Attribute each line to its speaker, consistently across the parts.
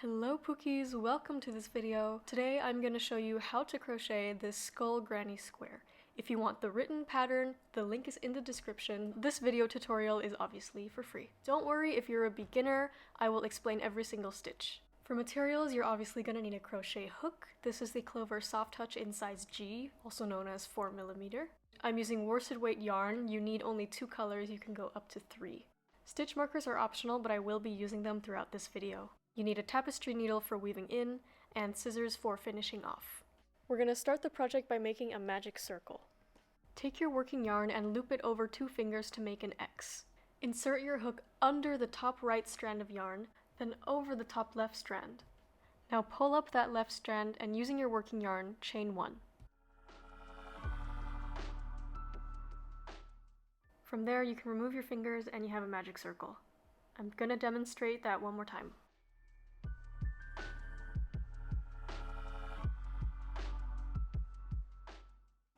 Speaker 1: Hello Pookies, welcome to this video. Today I'm going to show you how to crochet this skull granny square. If you want the written pattern, the link is in the description. This video tutorial is obviously for free. Don't worry if you're a beginner, I will explain every single stitch. For materials, you're obviously going to need a crochet hook. This is the Clover Soft Touch in size G, also known as 4mm. I'm using worsted weight yarn. You need only 2 colors, you can go up to 3. Stitch markers are optional, but I will be using them throughout this video. You need a tapestry needle for weaving in, and scissors for finishing off. We're going to start the project by making a magic circle. Take your working yarn and loop it over 2 fingers to make an X. Insert your hook under the top right strand of yarn, then over the top left strand. Now pull up that left strand and using your working yarn, chain 1. From there you can remove your fingers and you have a magic circle. I'm going to demonstrate that one more time.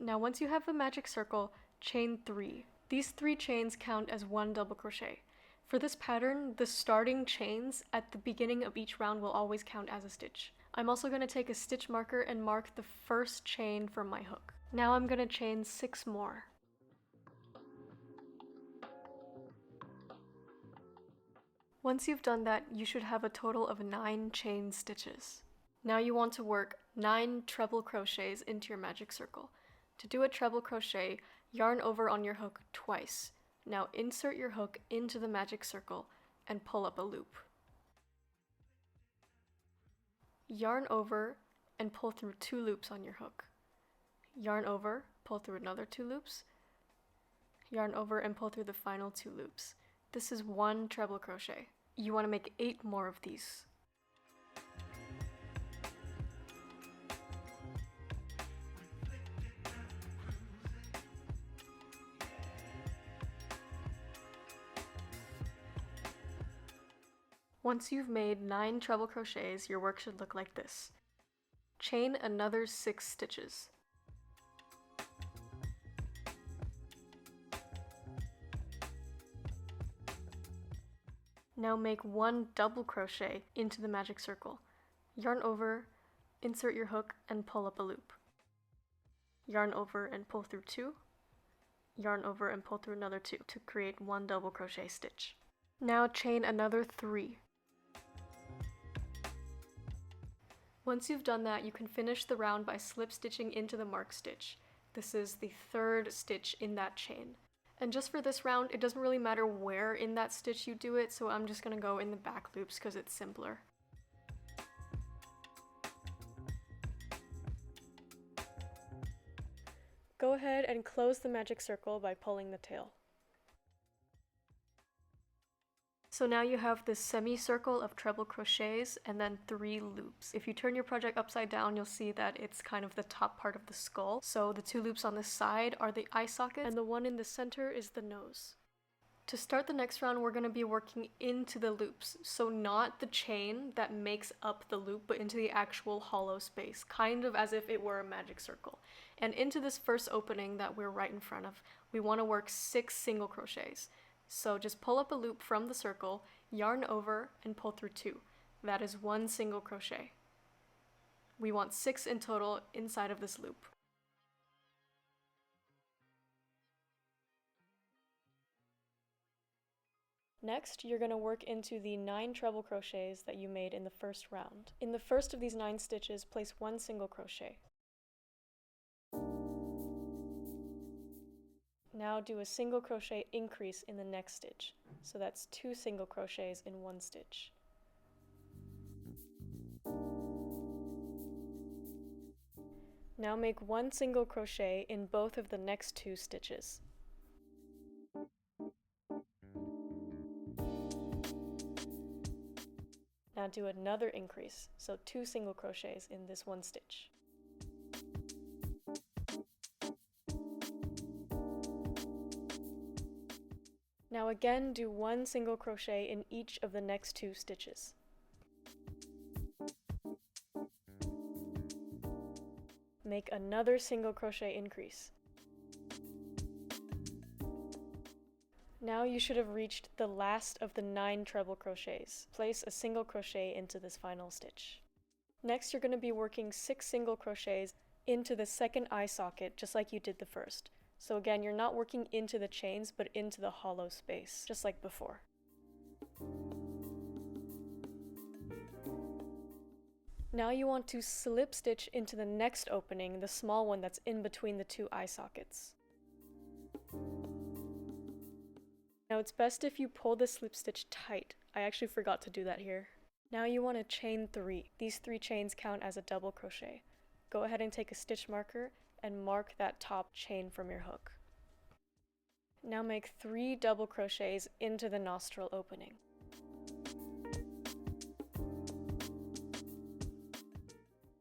Speaker 1: Now once you have a magic circle, chain 3. These 3 chains count as 1 double crochet. For this pattern, the starting chains at the beginning of each round will always count as a stitch. I'm also going to take a stitch marker and mark the first chain from my hook. Now I'm going to chain 6 more. Once you've done that, you should have a total of 9 chain stitches. Now you want to work 9 treble crochets into your magic circle. To do a treble crochet, yarn over on your hook twice. Now insert your hook into the magic circle and pull up a loop. Yarn over and pull through 2 loops on your hook. Yarn over, pull through another 2 loops. Yarn over and pull through the final 2 loops. This is 1 treble crochet. You want to make 8 more of these. Once you've made 9 treble crochets, your work should look like this. Chain another 6 stitches. Now make 1 double crochet into the magic circle. Yarn over, insert your hook, and pull up a loop. Yarn over and pull through 2. Yarn over and pull through another 2 to create 1 double crochet stitch. Now chain another 3. Once you've done that, you can finish the round by slip stitching into the mark stitch. This is the 3rd stitch in that chain. And just for this round, it doesn't really matter where in that stitch you do it, so I'm just going to go in the back loops because it's simpler. Go ahead and close the magic circle by pulling the tail. So now you have this semicircle of treble crochets and then 3 loops. If you turn your project upside down, you'll see that it's kind of the top part of the skull. So the 2 loops on the side are the eye sockets and the one in the center is the nose. To start the next round, we're going to be working into the loops. So not the chain that makes up the loop, but into the actual hollow space, kind of as if it were a magic circle. And into this first opening that we're right in front of, we want to work 6 single crochets. So just pull up a loop from the circle, yarn over, and pull through 2. That is 1 single crochet. We want 6 in total inside of this loop. Next, you're going to work into the 9 treble crochets that you made in the first round. In the first of these 9 stitches, place 1 single crochet. Now do a single crochet increase in the next stitch. So that's 2 single crochets in 1 stitch. Now make 1 single crochet in both of the next 2 stitches. Now do another increase, so 2 single crochets in this 1 stitch. Now again do 1 single crochet in each of the next 2 stitches. Make another single crochet increase. Now you should have reached the last of the 9 treble crochets. Place a single crochet into this final stitch. Next, you're going to be working 6 single crochets into the second eye socket, just like you did the first. So again, you're not working into the chains, but into the hollow space, just like before. Now you want to slip stitch into the next opening, the small one that's in between the 2 eye sockets. Now it's best if you pull the slip stitch tight. I actually forgot to do that here. Now you want to chain 3. These 3 chains count as a double crochet. Go ahead and take a stitch marker and mark that top chain from your hook. Now make 3 double crochets into the nostril opening.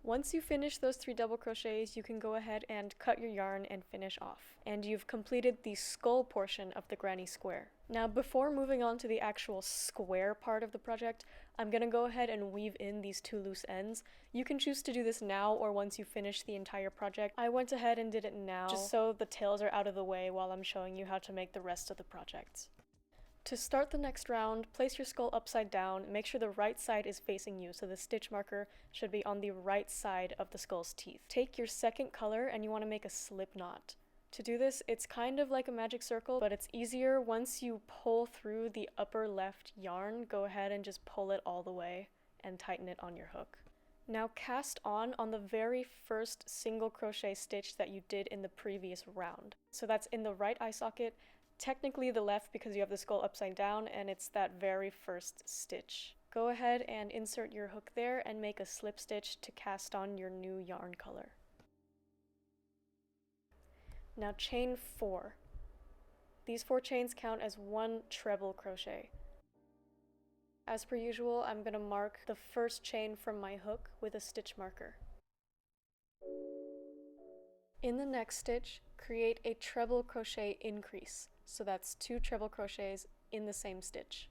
Speaker 1: Once you finish those 3 double crochets, you can go ahead and cut your yarn and finish off. And you've completed the skull portion of the granny square. Now before moving on to the actual square part of the project, I'm going to go ahead and weave in these 2 loose ends. You can choose to do this now or once you finish the entire project. I went ahead and did it now, just so the tails are out of the way while I'm showing you how to make the rest of the project. To start the next round, place your skull upside down, make sure the right side is facing you, so the stitch marker should be on the right side of the skull's teeth. Take your second color and you want to make a slip knot. To do this, it's kind of like a magic circle, but it's easier once you pull through the upper left yarn. Go ahead and just pull it all the way and tighten it on your hook. Now cast on the very first single crochet stitch that you did in the previous round. So that's in the right eye socket, technically the left because you have the skull upside down, and it's that very first stitch. Go ahead and insert your hook there and make a slip stitch to cast on your new yarn color. Now chain 4. These 4 chains count as 1 treble crochet. As per usual, I'm going to mark the first chain from my hook with a stitch marker. In the next stitch, create a treble crochet increase. So that's 2 treble crochets in the same stitch.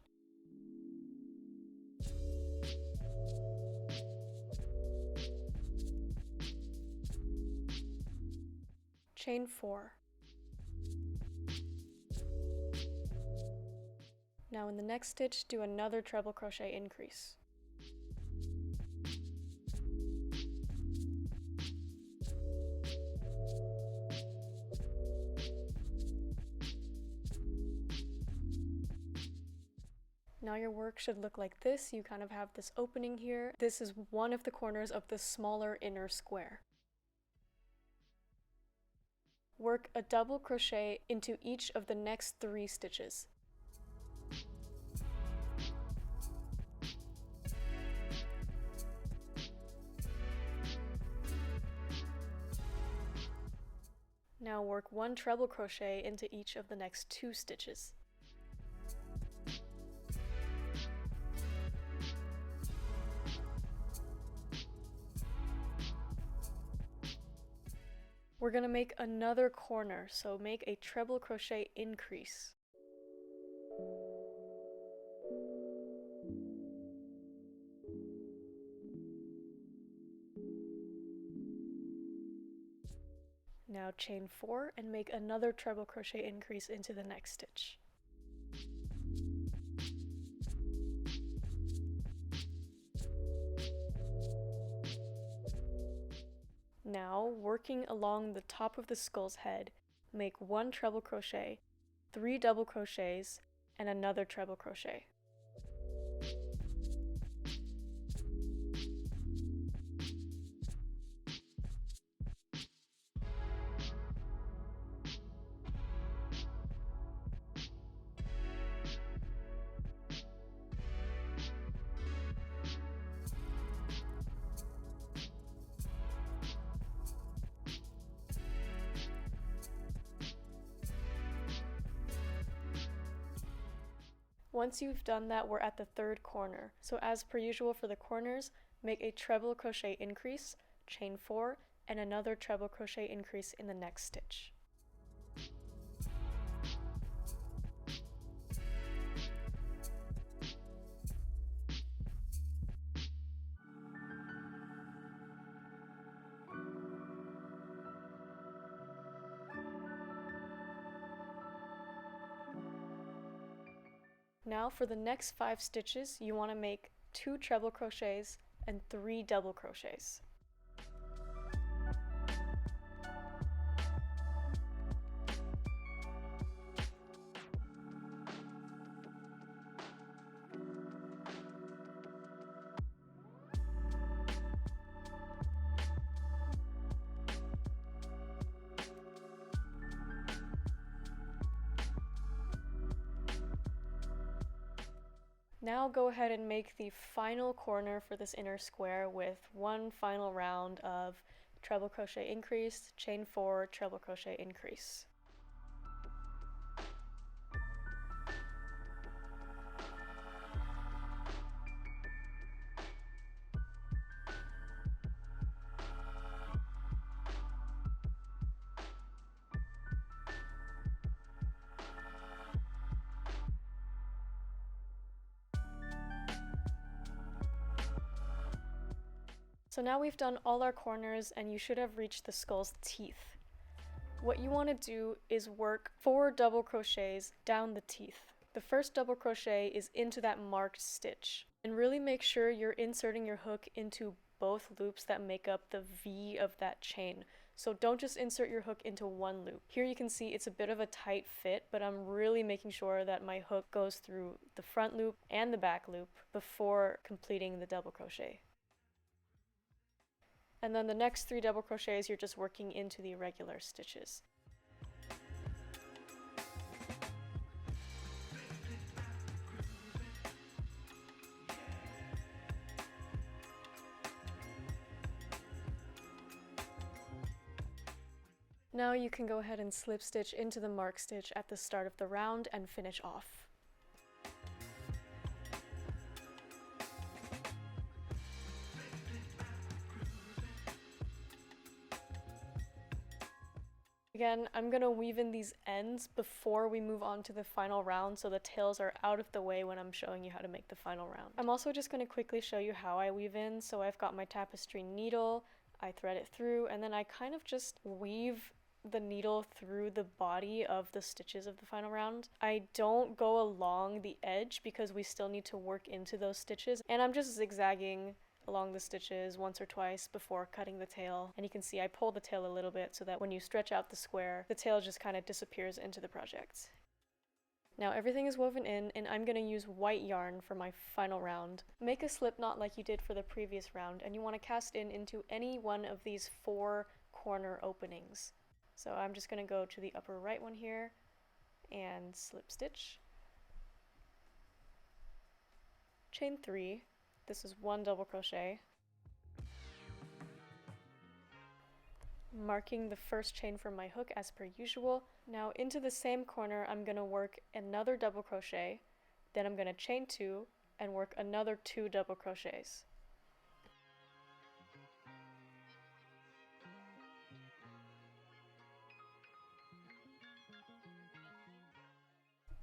Speaker 1: Chain 4. Now in the next stitch, do another treble crochet increase. Now your work should look like this. You kind of have this opening here. This is one of the corners of the smaller inner square. Work a double crochet into each of the next 3 stitches. Now work 1 treble crochet into each of the next 2 stitches. We're going to make another corner, so make a treble crochet increase. Now chain 4 and make another treble crochet increase into the next stitch. Now, working along the top of the skull's head, make 1 treble crochet, 3 double crochets, and another treble crochet. Once you've done that, we're at the 3rd corner. So as per usual for the corners, make a treble crochet increase, chain 4, and another treble crochet increase in the next stitch. Now for the next 5 stitches, you want to make 2 treble crochets and 3 double crochets. Now go ahead and make the final corner for this inner square with one final round of treble crochet increase, chain 4, treble crochet increase. So now we've done all our corners and you should have reached the skull's teeth. What you want to do is work 4 double crochets down the teeth. The first double crochet is into that marked stitch. And really make sure you're inserting your hook into both loops that make up the V of that chain. So don't just insert your hook into one loop. Here you can see it's a bit of a tight fit, but I'm really making sure that my hook goes through the front loop and the back loop before completing the double crochet. And then the next 3 double crochets, you're just working into the irregular stitches. Now you can go ahead and slip stitch into the mark stitch at the start of the round and finish off. Again, I'm going to weave in these ends before we move on to the final round so the tails are out of the way when I'm showing you how to make the final round. I'm also just going to quickly show you how I weave in. So I've got my tapestry needle, I thread it through, and then I kind of just weave the needle through the body of the stitches of the final round. I don't go along the edge because we still need to work into those stitches, and I'm just zigzagging along the stitches once or twice before cutting the tail. And you can see I pull the tail a little bit so that when you stretch out the square, the tail just kind of disappears into the project. Now everything is woven in, and I'm going to use white yarn for my final round. Make a slip knot like you did for the previous round, and you want to cast in into any one of these 4 corner openings. So I'm just going to go to the upper right one here and slip stitch, chain 3. This is 1 double crochet, marking the first chain from my hook as per usual. Now into the same corner I'm going to work another double crochet, then I'm going to chain 2 and work another 2 double crochets.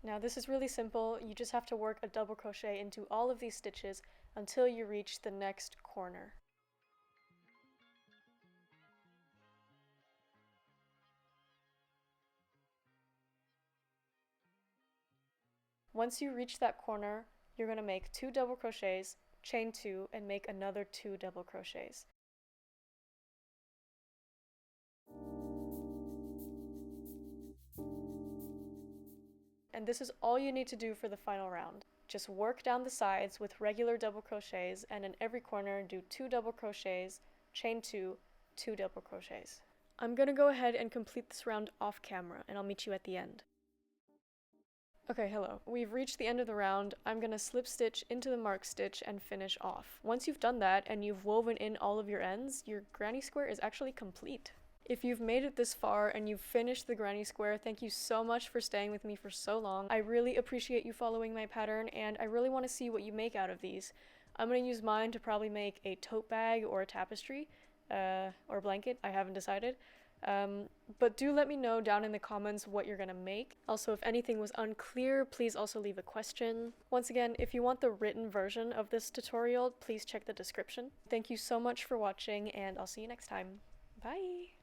Speaker 1: Now this is really simple, you just have to work a double crochet into all of these stitches until you reach the next corner. Once you reach that corner, you're going to make 2 double crochets, chain 2, and make another 2 double crochets. And this is all you need to do for the final round. Just work down the sides with regular double crochets, and in every corner do 2 double crochets, chain 2, 2 double crochets. I'm going to go ahead and complete this round off camera, and I'll meet you at the end. Okay, hello. We've reached the end of the round. I'm going to slip stitch into the mark stitch and finish off. Once you've done that and you've woven in all of your ends, your granny square is actually complete. If you've made it this far and you've finished the granny square, thank you so much for staying with me for so long. I really appreciate you following my pattern, and I really want to see what you make out of these. I'm going to use mine to probably make a tote bag or a tapestry, or blanket. I haven't decided. But do let me know down in the comments what you're going to make. Also, if anything was unclear, please also leave a question. Once again, if you want the written version of this tutorial, please check the description. Thank you so much for watching, and I'll see you next time. Bye!